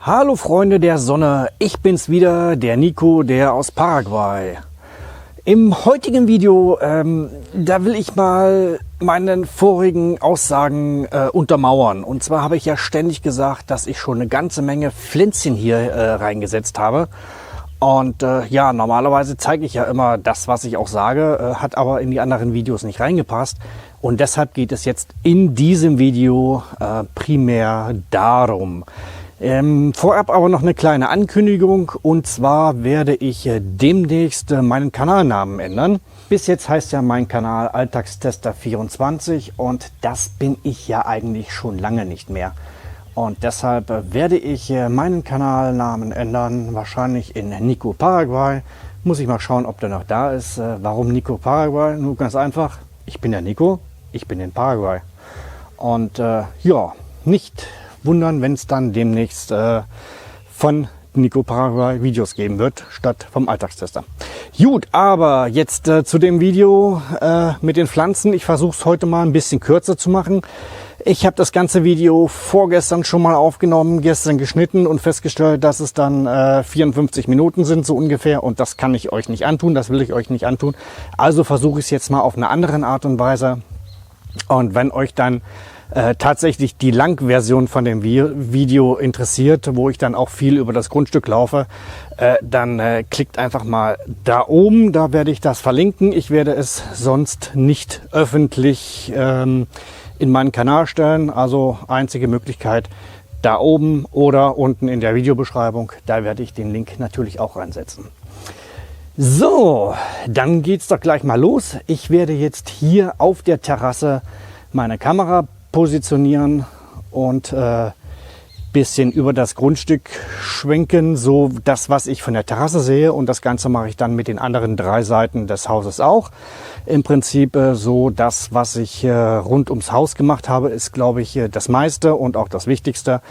Hallo Freunde der Sonne, ich bin's wieder, der Nico, der aus Paraguay. Im heutigen Video, da will ich mal meinen vorigen Aussagen untermauern. Und zwar habe ich ja ständig gesagt, dass ich schon eine ganze Menge Pflänzchen hier reingesetzt habe. Und ja, normalerweise zeige ich ja immer das, was ich auch sage, hat aber in die anderen Videos nicht reingepasst. Und deshalb geht es jetzt in diesem Video primär darum. Vorab aber noch eine kleine Ankündigung, und zwar werde ich demnächst meinen Kanalnamen ändern. Bis jetzt heißt ja mein Kanal Alltagstester24 und das bin ich ja eigentlich schon lange nicht mehr. Und deshalb werde ich meinen Kanalnamen ändern, wahrscheinlich in Nico Paraguay. Muss ich mal schauen, ob der noch da ist. Warum Nico Paraguay? Nur ganz einfach, ich bin der Nico, ich bin in Paraguay. Und ja, nicht wundern, wenn es dann demnächst von Nico Paraguay Videos geben wird, statt vom Alltagstester. Gut, aber jetzt zu dem Video mit den Pflanzen. Ich versuche es heute mal ein bisschen kürzer zu machen. Ich habe das ganze Video vorgestern schon mal aufgenommen, gestern geschnitten und festgestellt, dass es dann 54 Minuten sind, so ungefähr. Und das kann ich euch nicht antun, das will ich euch nicht antun. Also versuche ich es jetzt mal auf eine andere Art und Weise. Und wenn euch dann tatsächlich die Langversion von dem Video interessiert, wo ich dann auch viel über das Grundstück laufe, dann klickt einfach mal da oben, da werde ich das verlinken. Ich werde es sonst nicht öffentlich in meinen Kanal stellen, also einzige Möglichkeit da oben oder unten in der Videobeschreibung, da werde ich den Link natürlich auch reinsetzen. So, dann geht's doch gleich mal los. Ich werde jetzt hier auf der Terrasse meine Kamera positionieren und bisschen über das Grundstück schwenken, so das, was ich von der Terrasse sehe, und das Ganze mache ich dann mit den anderen 3 Seiten des Hauses auch. Im Prinzip so das, was ich rund ums Haus gemacht habe, ist, glaube ich, das meiste und auch das Wichtigste.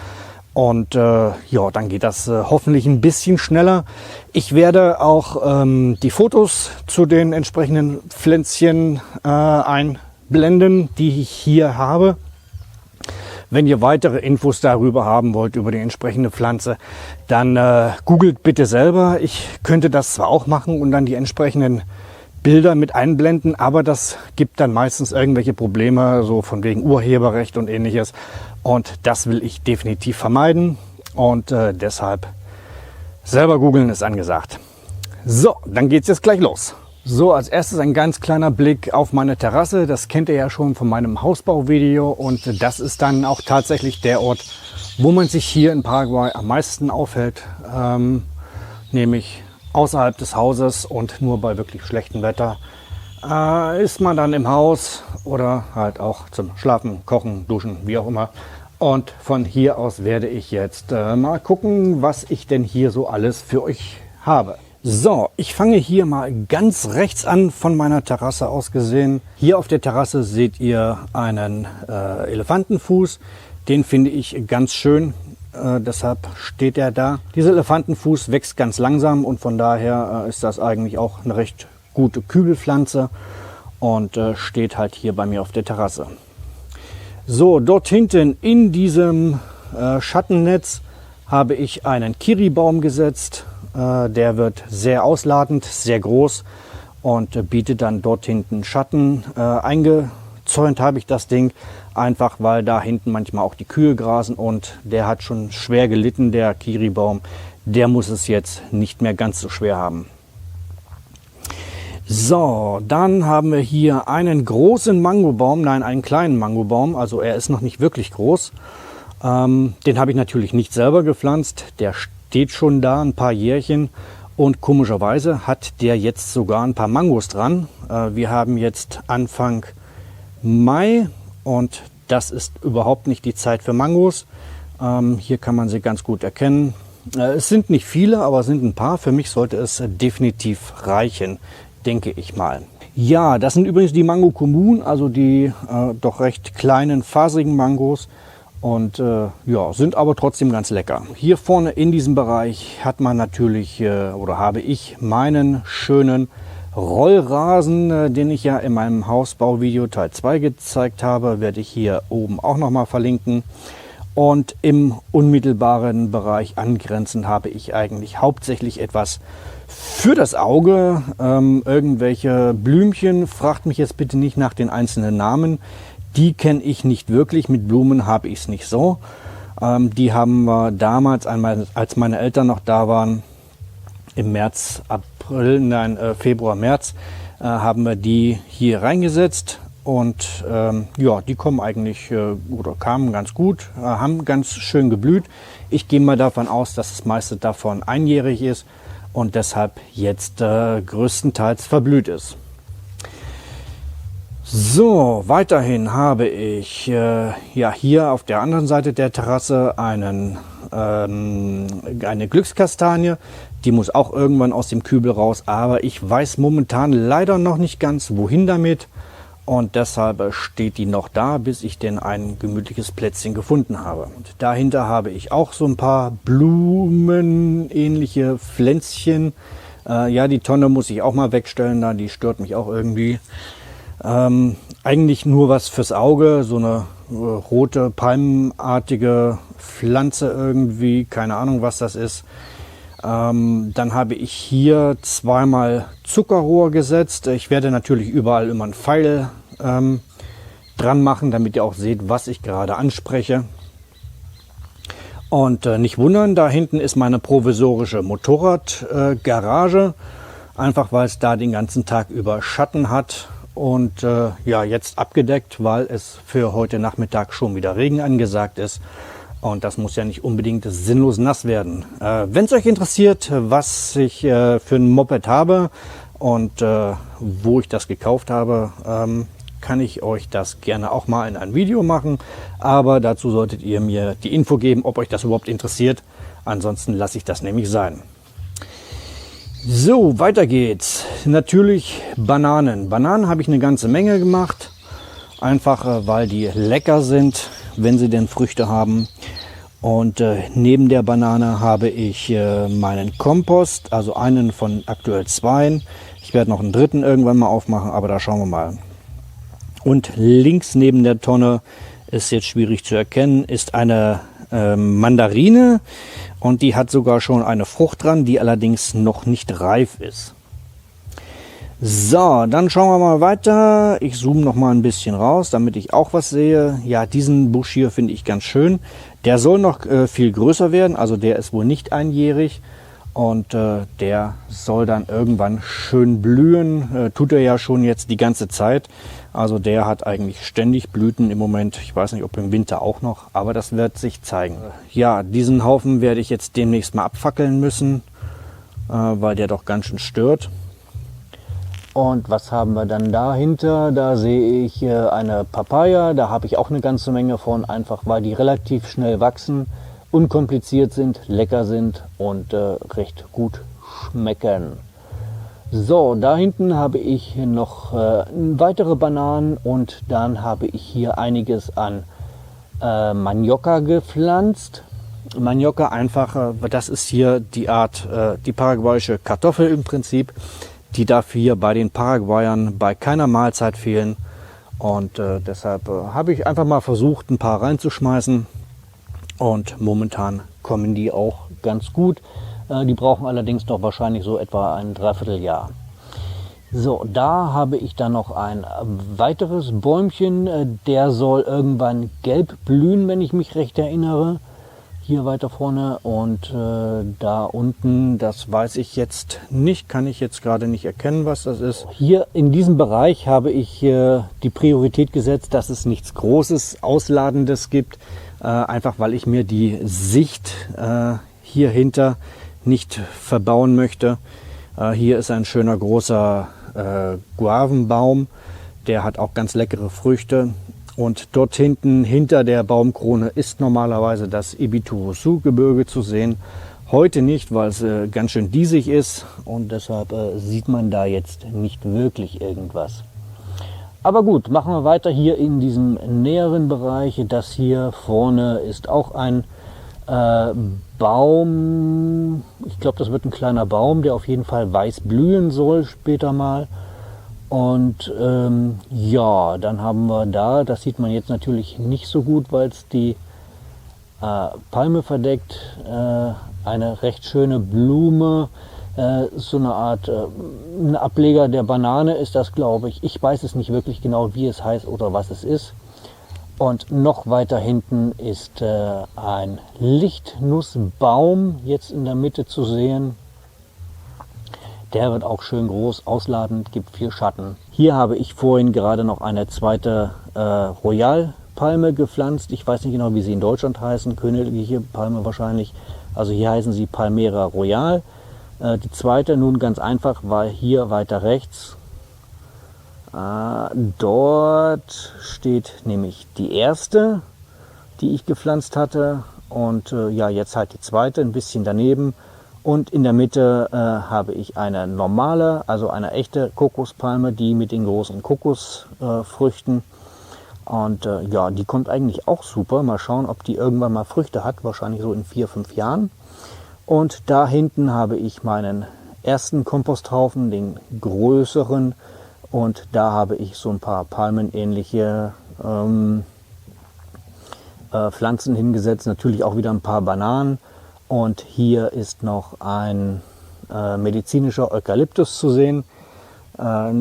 Und ja, dann geht das hoffentlich ein bisschen schneller. Ich werde auch die Fotos zu den entsprechenden Pflänzchen einblenden, die ich hier habe. Wenn ihr weitere Infos darüber haben wollt, über die entsprechende Pflanze, dann googelt bitte selber. Ich könnte das zwar auch machen und dann die entsprechenden Bilder mit einblenden, aber das gibt dann meistens irgendwelche Probleme, so von wegen Urheberrecht und ähnliches. Und das will ich definitiv vermeiden und deshalb selber googeln ist angesagt. So, dann geht's jetzt gleich los. So, als erstes ein ganz kleiner Blick auf meine Terrasse. Das kennt ihr ja schon von meinem Hausbauvideo, und das ist dann auch tatsächlich der Ort, wo man sich hier in Paraguay am meisten aufhält, nämlich außerhalb des Hauses, und nur bei wirklich schlechtem Wetter ist man dann im Haus oder halt auch zum Schlafen, Kochen, Duschen, wie auch immer. Und von hier aus werde ich jetzt mal gucken, was ich denn hier so alles für euch habe. So, ich fange hier mal ganz rechts an von meiner Terrasse aus gesehen. Hier auf der Terrasse seht ihr einen Elefantenfuß. Den finde ich ganz schön, deshalb steht er da. Dieser Elefantenfuß wächst ganz langsam und von daher ist das eigentlich auch eine recht gute Kübelpflanze und steht halt hier bei mir auf der Terrasse. So, dort hinten in diesem Schattennetz habe ich einen Kiribaum gesetzt. Der wird sehr ausladend, sehr groß und bietet dann dort hinten Schatten. Eingezäunt habe ich das Ding einfach, weil da hinten manchmal auch die Kühe grasen, und der hat schon schwer gelitten, der Kiribaum. Der muss es jetzt nicht mehr ganz so schwer haben. So, dann haben wir hier einen großen Mangobaum, nein, einen kleinen Mangobaum, also er ist noch nicht wirklich groß. Den habe ich natürlich nicht selber gepflanzt, der steht schon da ein paar Jährchen, und komischerweise hat der jetzt sogar ein paar Mangos dran. Wir haben jetzt Anfang Mai und das ist überhaupt nicht die Zeit für Mangos. Hier kann man sie ganz gut erkennen. Es sind nicht viele, aber es sind ein paar. Für mich sollte es definitiv reichen, denke ich mal. Ja, das sind übrigens die Mango Común, also die doch recht kleinen, faserigen Mangos. Und ja, sind aber trotzdem ganz lecker. Hier vorne in diesem Bereich hat man natürlich, oder habe ich meinen schönen Rollrasen, den ich ja in meinem Hausbauvideo Teil 2 gezeigt habe, werde ich hier oben auch noch mal verlinken. Und im unmittelbaren Bereich angrenzend habe ich eigentlich hauptsächlich etwas für das Auge. Irgendwelche Blümchen, fragt mich jetzt bitte nicht nach den einzelnen Namen. Die kenne ich nicht wirklich, mit Blumen habe ich es nicht so. Die haben wir damals, als meine Eltern noch da waren, im Februar, März, haben wir die hier reingesetzt. Und ja, die kommen eigentlich oder kamen ganz gut, haben ganz schön geblüht. Ich gehe mal davon aus, dass das meiste davon einjährig ist und deshalb jetzt größtenteils verblüht ist. So, weiterhin habe ich ja hier auf der anderen Seite der Terrasse eine Glückskastanie. Die muss auch irgendwann aus dem Kübel raus, aber ich weiß momentan leider noch nicht ganz, wohin damit. Und deshalb steht die noch da, bis ich denn ein gemütliches Plätzchen gefunden habe. Und dahinter habe ich auch so ein paar blumenähnliche Pflänzchen. Ja, die Tonne muss ich auch mal wegstellen, da die stört mich auch irgendwie. Eigentlich nur was fürs Auge, so eine rote, palmenartige Pflanze irgendwie, keine Ahnung, was das ist. Dann habe ich hier zweimal Zuckerrohr gesetzt. Ich werde natürlich überall immer einen Pfeil dran machen, damit ihr auch seht, was ich gerade anspreche. Und nicht wundern, da hinten ist meine provisorische Motorradgarage. Einfach weil es da den ganzen Tag über Schatten hat. Und ja, jetzt abgedeckt, weil es für heute Nachmittag schon wieder Regen angesagt ist. Und das muss ja nicht unbedingt sinnlos nass werden. Wenn es euch interessiert, was ich für ein Moped habe und wo ich das gekauft habe, kann ich euch das gerne auch mal in ein Video machen. Aber dazu solltet ihr mir die Info geben, ob euch das überhaupt interessiert. Ansonsten lasse ich das nämlich sein. So, weiter geht's. Natürlich Bananen. Bananen habe ich eine ganze Menge gemacht. Einfach weil die lecker sind, wenn sie denn Früchte haben. Und neben der Banane habe ich meinen Kompost, also einen von aktuell zweien. Ich werde noch einen dritten irgendwann mal aufmachen, aber da schauen wir mal. Und links neben der Tonne, ist jetzt schwierig zu erkennen, ist eine Mandarine. Und die hat sogar schon eine Frucht dran, die allerdings noch nicht reif ist. So, dann schauen wir mal weiter. Ich zoome noch mal ein bisschen raus, damit ich auch was sehe. Ja, diesen Busch hier finde ich ganz schön. Der soll noch viel größer werden, also der ist wohl nicht einjährig. Und der soll dann irgendwann schön blühen. Tut er ja schon jetzt die ganze Zeit. Also der hat eigentlich ständig Blüten im Moment. Ich weiß nicht, ob im Winter auch noch, aber das wird sich zeigen. Ja, diesen Haufen werde ich jetzt demnächst mal abfackeln müssen, weil der doch ganz schön stört. Und was haben wir dann dahinter? Da sehe ich eine Papaya. Da habe ich auch eine ganze Menge von, einfach weil die relativ schnell wachsen, unkompliziert sind, lecker sind und recht gut schmecken. So, da hinten habe ich noch weitere Bananen und dann habe ich hier einiges an Manioca gepflanzt. Manioca einfach, das ist hier die Art, die paraguayische Kartoffel im Prinzip. Die darf hier bei den Paraguayern bei keiner Mahlzeit fehlen. Und deshalb habe ich einfach mal versucht, ein paar reinzuschmeißen. Und momentan kommen die auch ganz gut. Die brauchen allerdings noch wahrscheinlich so etwa ein Dreivierteljahr. So, da habe ich dann noch ein weiteres Bäumchen. Der soll irgendwann gelb blühen, wenn ich mich recht erinnere. Hier weiter vorne und da unten, das weiß ich jetzt nicht, kann ich jetzt gerade nicht erkennen, was das ist. Hier in diesem Bereich habe ich die Priorität gesetzt, dass es nichts Großes, Ausladendes gibt, einfach weil ich mir die Sicht hier hinter nicht verbauen möchte. Hier ist ein schöner großer Guavenbaum, der hat auch ganz leckere Früchte. Und dort hinten, hinter der Baumkrone, ist normalerweise das Ibituruçu-Gebirge zu sehen. Heute nicht, weil es ganz schön diesig ist und deshalb sieht man da jetzt nicht wirklich irgendwas. Aber gut, machen wir weiter hier in diesem näheren Bereich. Das hier vorne ist auch ein Baum. Ich glaube, das wird ein kleiner Baum, der auf jeden Fall weiß blühen soll später mal. Und ja, dann haben wir da, das sieht man jetzt natürlich nicht so gut, weil es die Palme verdeckt, eine recht schöne Blume, so eine Art ein Ableger der Banane ist das, glaube ich. Ich weiß es nicht wirklich genau, wie es heißt oder was es ist. Und noch weiter hinten ist ein Lichtnussbaum jetzt in der Mitte zu sehen. Der wird auch schön groß, ausladend, gibt viel Schatten. Hier habe ich vorhin gerade noch eine zweite Royal-Palme gepflanzt. Ich weiß nicht genau, wie sie in Deutschland heißen. Königliche Palme wahrscheinlich. Also hier heißen sie Palmera Royal. Die zweite nun ganz einfach, weil hier weiter rechts. Dort steht nämlich die erste, die ich gepflanzt hatte. Und ja, jetzt halt die zweite, ein bisschen daneben. Und in der Mitte habe ich eine normale, also eine echte Kokospalme, die mit den großen Kokosfrüchten. Und ja, die kommt eigentlich auch super. Mal schauen, ob die irgendwann mal Früchte hat. Wahrscheinlich so in 4, 5 Jahren. Und da hinten habe ich meinen ersten Komposthaufen, den größeren. Und da habe ich so ein paar palmenähnliche Pflanzen hingesetzt. Natürlich auch wieder ein paar Bananen. Und hier ist noch ein medizinischer Eukalyptus zu sehen.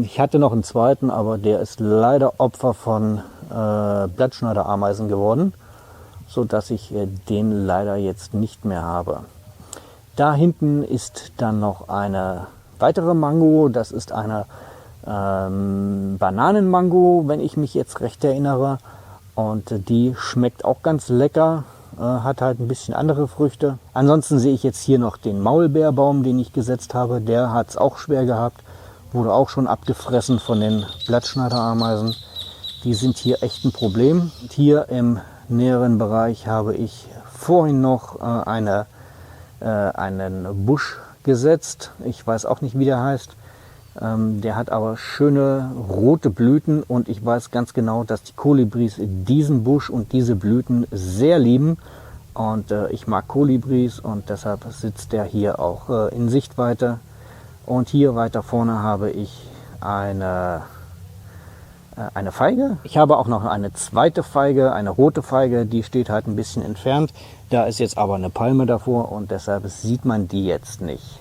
Ich hatte noch einen zweiten, aber der ist leider Opfer von Blattschneiderameisen geworden, sodass ich den leider jetzt nicht mehr habe. Da hinten ist dann noch eine weitere Mango. Das ist eine Bananenmango, wenn ich mich jetzt recht erinnere. Und die schmeckt auch ganz lecker. Hat halt ein bisschen andere Früchte. Ansonsten sehe ich jetzt hier noch den Maulbeerbaum, den ich gesetzt habe. Der hat es auch schwer gehabt. Wurde auch schon abgefressen von den Blattschneiderameisen. Die sind hier echt ein Problem. Und hier im näheren Bereich habe ich vorhin noch einen Busch gesetzt. Ich weiß auch nicht, wie der heißt. Der hat aber schöne rote Blüten und ich weiß ganz genau, dass die Kolibris diesen Busch und diese Blüten sehr lieben. Und ich mag Kolibris und deshalb sitzt der hier auch in Sichtweite. Und hier weiter vorne habe ich eine Feige. Ich habe auch noch eine zweite Feige, eine rote Feige, die steht halt ein bisschen entfernt. Da ist jetzt aber eine Palme davor und deshalb sieht man die jetzt nicht.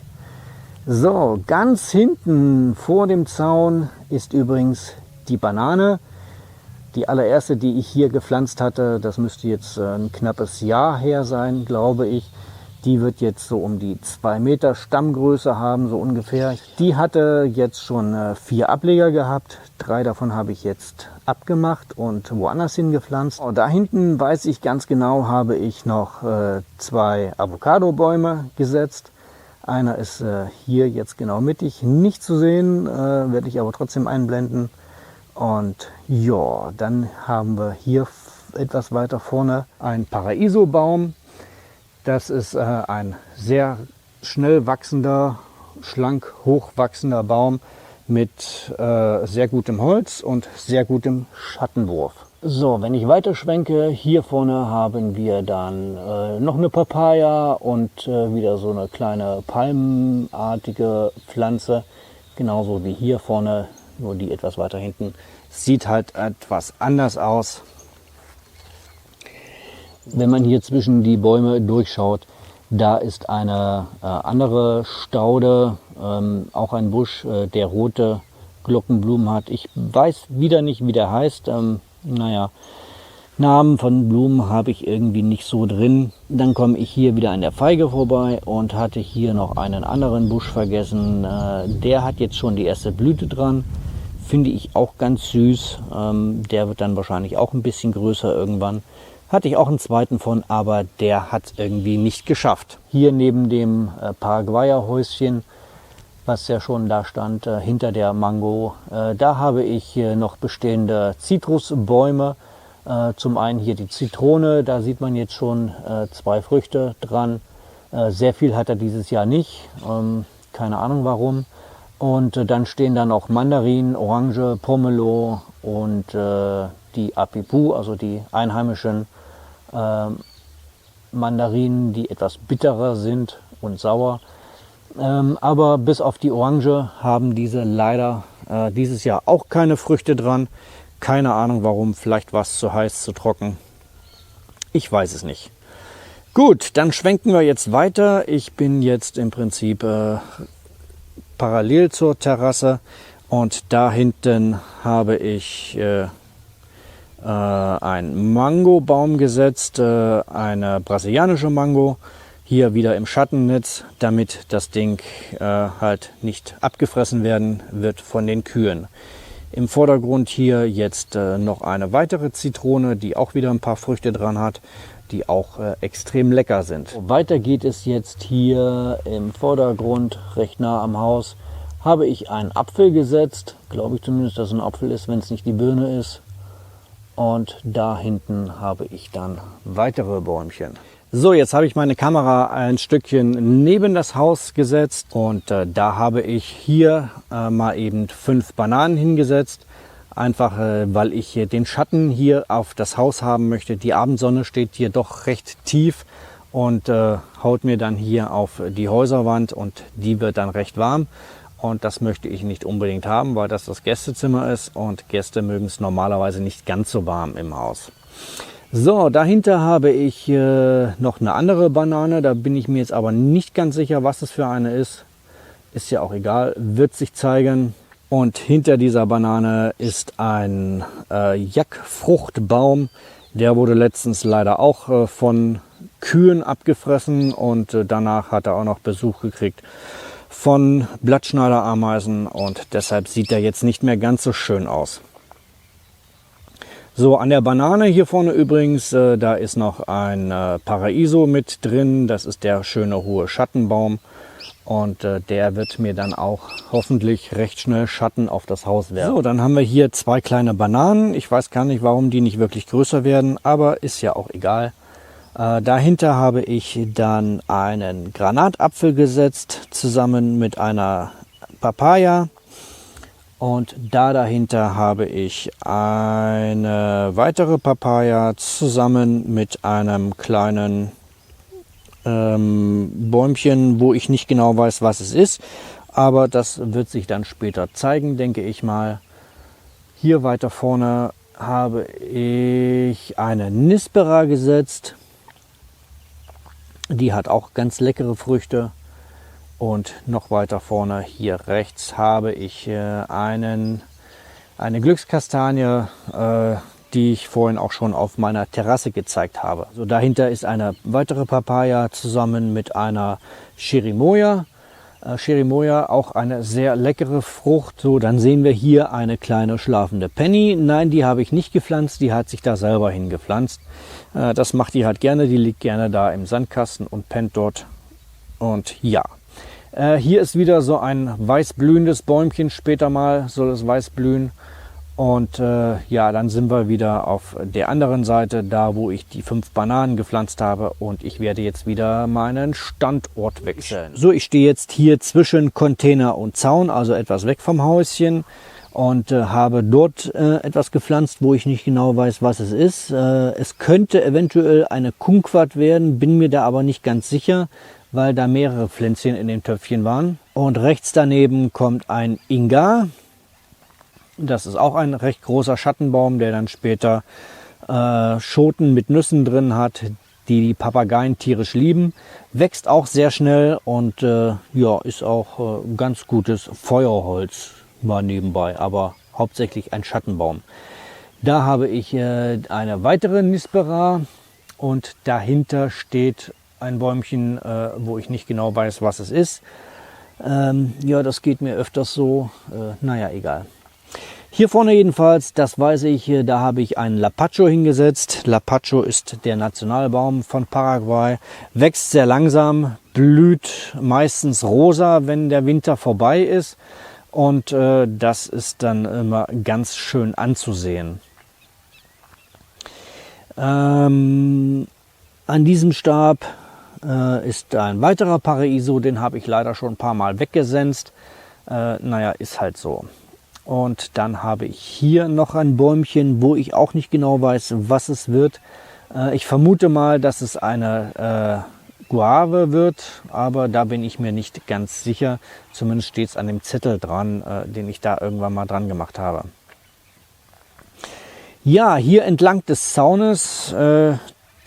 So, ganz hinten vor dem Zaun ist übrigens die Banane. Die allererste, die ich hier gepflanzt hatte, das müsste jetzt ein knappes Jahr her sein, glaube ich. Die wird jetzt so um die 2 Meter Stammgröße haben, so ungefähr. Die hatte jetzt schon 4 Ableger gehabt. 3 davon habe ich jetzt abgemacht und woanders hingepflanzt. Und da hinten, weiß ich ganz genau, habe ich noch 2 Avocado-Bäume gesetzt. Einer ist hier jetzt genau mittig, nicht zu sehen, werde ich aber trotzdem einblenden. Und ja, dann haben wir hier etwas weiter vorne einen Paraiso-Baum. Das ist ein sehr schnell wachsender, schlank hochwachsender Baum mit sehr gutem Holz und sehr gutem Schattenwurf. So, wenn ich weiter schwenke, hier vorne haben wir dann noch eine Papaya und wieder so eine kleine palmenartige Pflanze. Genauso wie hier vorne, nur die etwas weiter hinten. Sieht halt etwas anders aus. Wenn man hier zwischen die Bäume durchschaut, da ist eine andere Staude, auch ein Busch, der rote Glockenblumen hat. Ich weiß wieder nicht, wie der heißt. Naja, Namen von Blumen habe ich irgendwie nicht so drin. Dann komme ich hier wieder an der Feige vorbei und hatte hier noch einen anderen Busch vergessen. Der hat jetzt schon die erste Blüte dran. Finde ich auch ganz süß. Der wird dann wahrscheinlich auch ein bisschen größer irgendwann. Hatte ich auch einen zweiten von, aber der hat es irgendwie nicht geschafft. Hier neben dem Paraguayer Häuschen, was ja schon da stand, hinter der Mango, da habe ich noch bestehende Zitrusbäume. Zum einen hier die Zitrone, da sieht man jetzt schon 2 Früchte dran. Sehr viel hat er dieses Jahr nicht, keine Ahnung warum. Und dann stehen da noch Mandarinen, Orange, Pomelo und die Apipu, also die einheimischen Mandarinen, die etwas bitterer sind und sauer. Aber bis auf die Orange haben diese leider dieses Jahr auch keine Früchte dran. Keine Ahnung warum, vielleicht war es zu heiß, zu trocken. Ich weiß es nicht. Gut, dann schwenken wir jetzt weiter. Ich bin jetzt im Prinzip parallel zur Terrasse und da hinten habe ich einen Mangobaum gesetzt, eine brasilianische Mango, hier wieder im Schattennetz, damit das Ding halt nicht abgefressen werden wird von den Kühen. Im Vordergrund hier jetzt noch eine weitere Zitrone, die auch wieder ein paar Früchte dran hat, die auch extrem lecker sind. Weiter geht es jetzt hier im Vordergrund, recht nah am Haus, habe ich einen Apfel gesetzt. Glaube ich zumindest, dass es ein Apfel ist, wenn es nicht die Birne ist. Und da hinten habe ich dann weitere Bäumchen. So, jetzt habe ich meine Kamera ein Stückchen neben das Haus gesetzt und da habe ich hier mal eben 5 Bananen hingesetzt. Einfach weil ich den Schatten hier auf das Haus haben möchte. Die Abendsonne steht hier doch recht tief und haut mir dann hier auf die Häuserwand und die wird dann recht warm. Und das möchte ich nicht unbedingt haben, weil das Gästezimmer ist und Gäste mögen es normalerweise nicht ganz so warm im Haus. So, dahinter habe ich noch eine andere Banane. Da bin ich mir jetzt aber nicht ganz sicher, was es für eine ist. Ist ja auch egal, wird sich zeigen. Und hinter dieser Banane ist ein Jackfruchtbaum. Der wurde letztens leider auch von Kühen abgefressen und danach hat er auch noch Besuch gekriegt von Blattschneiderameisen und deshalb sieht er jetzt nicht mehr ganz so schön aus. So, an der Banane hier vorne übrigens, da ist noch ein Paraiso mit drin. Das ist der schöne hohe Schattenbaum und der wird mir dann auch hoffentlich recht schnell Schatten auf das Haus werfen. So, dann haben wir hier 2 kleine Bananen. Ich weiß gar nicht, warum die nicht wirklich größer werden, aber ist ja auch egal. Dahinter habe ich dann einen Granatapfel gesetzt, zusammen mit einer Papaya. Und dahinter habe ich eine weitere Papaya zusammen mit einem kleinen Bäumchen, wo ich nicht genau weiß, was es ist. Aber das wird sich dann später zeigen, denke ich mal. Hier weiter vorne habe ich eine Nispera gesetzt. Die hat auch ganz leckere Früchte. Und noch weiter vorne hier rechts habe ich eine Glückskastanie, die ich vorhin auch schon auf meiner Terrasse gezeigt habe. So, dahinter ist eine weitere Papaya zusammen mit einer Chirimoya. Chirimoya, auch eine sehr leckere Frucht. So, dann sehen wir hier eine kleine schlafende Penny. Nein, die habe ich nicht gepflanzt, die hat sich da selber hingepflanzt. Das macht die halt gerne, die liegt gerne da im Sandkasten und pennt dort. Und ja, hier ist wieder so ein weiß blühendes Bäumchen, später mal soll es weiß blühen. Und ja, dann sind wir wieder auf der anderen Seite, da wo ich die 5 Bananen gepflanzt habe. Und ich werde jetzt wieder meinen Standort wechseln. So, ich stehe jetzt hier zwischen Container und Zaun, also etwas weg vom Häuschen. Und habe dort etwas gepflanzt, wo ich nicht genau weiß, was es ist. Es könnte eventuell eine Kumquat werden, bin mir da aber nicht ganz sicher, weil da mehrere Pflänzchen in dem Töpfchen waren. Und rechts daneben kommt ein Inga. Das ist auch ein recht großer Schattenbaum, der dann später Schoten mit Nüssen drin hat, die die Papageien tierisch lieben. Wächst auch sehr schnell und ja, ist auch ganz gutes Feuerholz mal nebenbei, aber hauptsächlich ein Schattenbaum. Da habe ich eine weitere Nispera und dahinter steht ein Bäumchen, wo ich nicht genau weiß, was es ist. Ja, das geht mir öfters so. Naja, egal. Hier vorne jedenfalls, das weiß ich, da habe ich einen Lapacho hingesetzt. Lapacho ist der Nationalbaum von Paraguay. Wächst sehr langsam, blüht meistens rosa, wenn der Winter vorbei ist. Und das ist dann immer ganz schön anzusehen. An diesem Stab ist ein weiterer Paraiso, den habe ich leider schon ein paar Mal weggesenzt. Naja, ist halt so. Und dann habe ich hier noch ein Bäumchen, wo ich auch nicht genau weiß, was es wird. Ich vermute mal, dass es eine Guave wird, aber da bin ich mir nicht ganz sicher. Zumindest steht es an dem Zettel dran, den ich da irgendwann mal dran gemacht habe. Ja, hier entlang des Zaunes,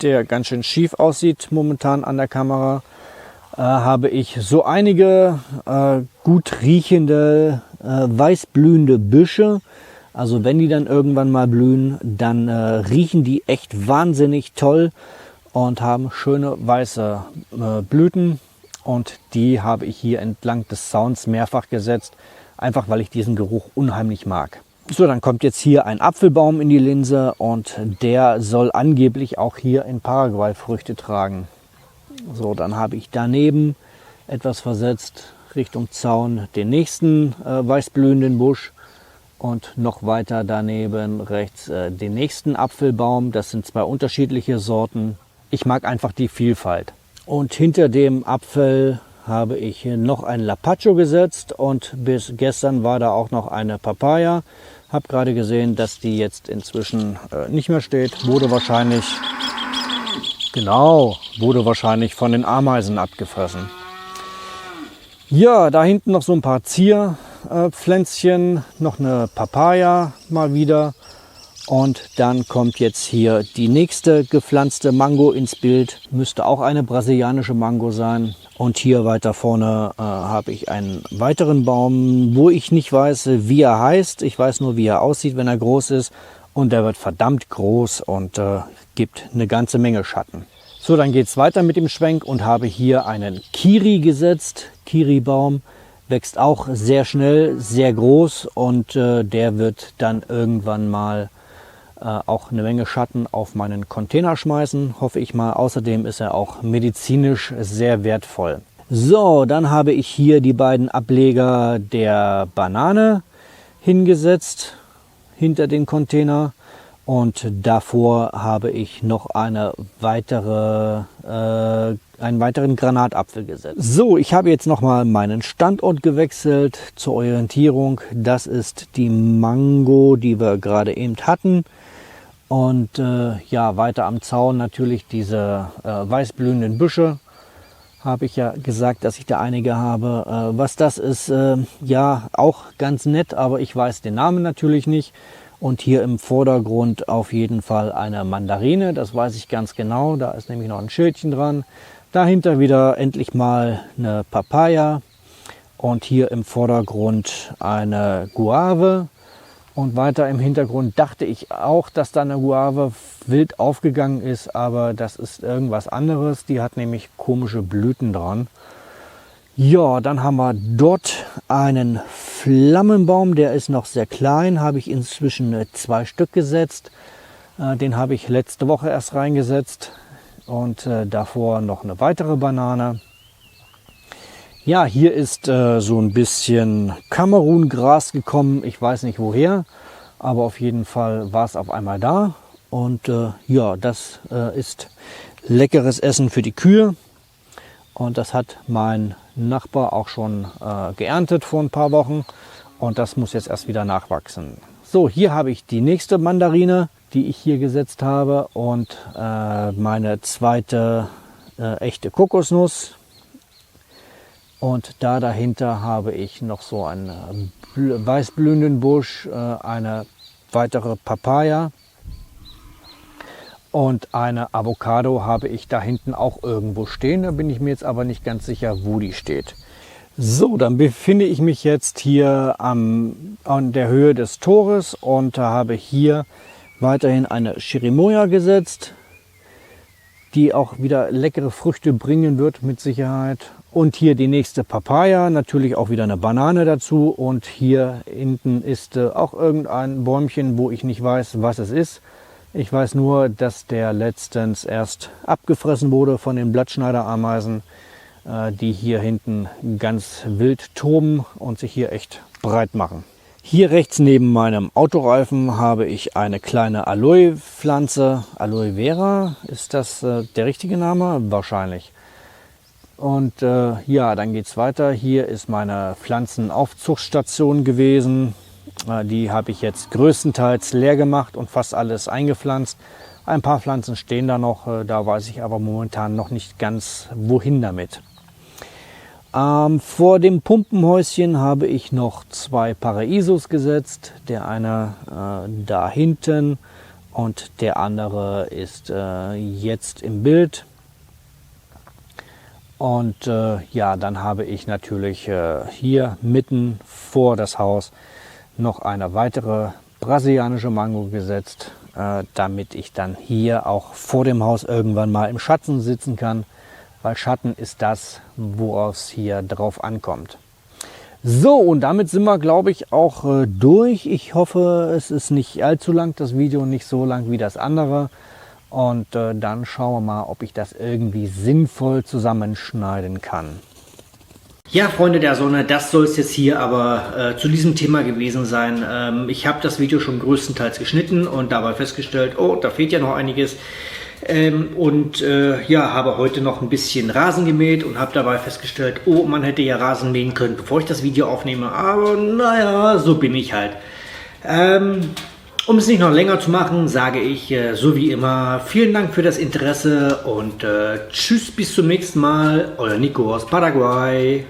der ganz schön schief aussieht momentan an der Kamera, habe ich so einige gut riechende, weißblühende Büsche. Also wenn die dann irgendwann mal blühen, dann riechen die echt wahnsinnig toll und haben schöne weiße Blüten. Und die habe ich hier entlang des Zauns mehrfach gesetzt, einfach weil ich diesen Geruch unheimlich mag. So, dann kommt jetzt hier ein Apfelbaum in die Linse und der soll angeblich auch hier in Paraguay Früchte tragen. So, dann habe ich daneben etwas versetzt Richtung Zaun den nächsten weißblühenden Busch und noch weiter daneben rechts den nächsten Apfelbaum. Das sind zwei unterschiedliche Sorten. Ich mag einfach die Vielfalt. Und hinter dem Apfel habe ich noch ein Lapacho gesetzt und bis gestern war da auch noch eine Papaya. Habe gerade gesehen, dass die jetzt inzwischen nicht mehr steht. Wurde wahrscheinlich von den Ameisen abgefressen. Ja, da hinten noch so ein paar Zierpflänzchen, noch eine Papaya mal wieder. Und dann kommt jetzt hier die nächste gepflanzte Mango ins Bild. Müsste auch eine brasilianische Mango sein. Und hier weiter vorne habe ich einen weiteren Baum, wo ich nicht weiß, wie er heißt. Ich weiß nur, wie er aussieht, wenn er groß ist. Und der wird verdammt groß und gibt eine ganze Menge Schatten. So, dann geht es weiter mit dem Schwenk und habe hier einen Kiri gesetzt. Kiri-Baum wächst auch sehr schnell, sehr groß und der wird dann irgendwann mal auch eine Menge Schatten auf meinen Container schmeißen, hoffe ich mal. Außerdem ist er auch medizinisch sehr wertvoll. So, dann habe ich hier die beiden Ableger der Banane hingesetzt hinter den Container und davor habe ich noch einen weiteren Granatapfel gesetzt. So, ich habe jetzt noch mal meinen Standort gewechselt zur Orientierung. Das ist die Mango, die wir gerade eben hatten. Und ja, weiter am Zaun natürlich diese weißblühenden Büsche. Habe ich ja gesagt, dass ich da einige habe. Was das ist, ja, auch ganz nett, aber ich weiß den Namen natürlich nicht. Und hier im Vordergrund auf jeden Fall eine Mandarine, das weiß ich ganz genau. Da ist nämlich noch ein Schildchen dran. Dahinter wieder endlich mal eine Papaya. Und hier im Vordergrund eine Guave. Und weiter im Hintergrund dachte ich auch, dass da eine Guave wild aufgegangen ist, aber das ist irgendwas anderes. Die hat nämlich komische Blüten dran. Ja, dann haben wir dort einen Flammenbaum, der ist noch sehr klein, habe ich inzwischen 2 Stück gesetzt. Den habe ich letzte Woche erst reingesetzt und davor noch eine weitere Banane. Ja, hier ist so ein bisschen Kamerungras gekommen. Ich weiß nicht woher, aber auf jeden Fall war es auf einmal da. Und ja, das ist leckeres Essen für die Kühe. Und das hat mein Nachbar auch schon geerntet vor ein paar Wochen. Und das muss jetzt erst wieder nachwachsen. So, hier habe ich die nächste Mandarine, die ich hier gesetzt habe. Und meine zweite echte Kokosnuss. Und da dahinter habe ich noch so einen weißblühenden Busch, eine weitere Papaya und eine Avocado habe ich da hinten auch irgendwo stehen. Da bin ich mir jetzt aber nicht ganz sicher, wo die steht. So, dann befinde ich mich jetzt hier an der Höhe des Tores und habe hier weiterhin eine Chirimoya gesetzt, die auch wieder leckere Früchte bringen wird mit Sicherheit. Und hier die nächste Papaya, natürlich auch wieder eine Banane dazu. Und hier hinten ist auch irgendein Bäumchen, wo ich nicht weiß, was es ist. Ich weiß nur, dass der letztens erst abgefressen wurde von den Blattschneiderameisen, die hier hinten ganz wild toben und sich hier echt breit machen. Hier rechts neben meinem Autoreifen habe ich eine kleine Aloe-Pflanze. Aloe Vera, ist das der richtige Name? Wahrscheinlich. Und ja, dann geht es weiter. Hier ist meine Pflanzenaufzuchtstation gewesen. Die habe ich jetzt größtenteils leer gemacht und fast alles eingepflanzt. Ein paar Pflanzen stehen da noch, da weiß ich aber momentan noch nicht ganz, wohin damit. Vor dem Pumpenhäuschen habe ich noch 2 Paraisos gesetzt. Der eine da hinten und der andere ist jetzt im Bild. Und ja, dann habe ich natürlich hier mitten vor das Haus noch eine weitere brasilianische Mango gesetzt, damit ich dann hier auch vor dem Haus irgendwann mal im Schatten sitzen kann, weil Schatten ist das, worauf es hier drauf ankommt. So, und damit sind wir, glaube ich, auch durch. Ich hoffe, es ist nicht allzu lang, das Video, nicht so lang wie das andere. Und dann schauen wir mal, ob ich das irgendwie sinnvoll zusammenschneiden kann. Ja, Freunde der Sonne, das soll es jetzt hier aber zu diesem Thema gewesen sein. Ich habe das Video schon größtenteils geschnitten und dabei festgestellt, oh, da fehlt ja noch einiges. Ja, habe heute noch ein bisschen Rasen gemäht und habe dabei festgestellt, oh, man hätte ja Rasen mähen können, bevor ich das Video aufnehme. Aber naja, so bin ich halt. Um es nicht noch länger zu machen, sage ich so wie immer vielen Dank für das Interesse und tschüss, bis zum nächsten Mal. Euer Nico aus Paraguay.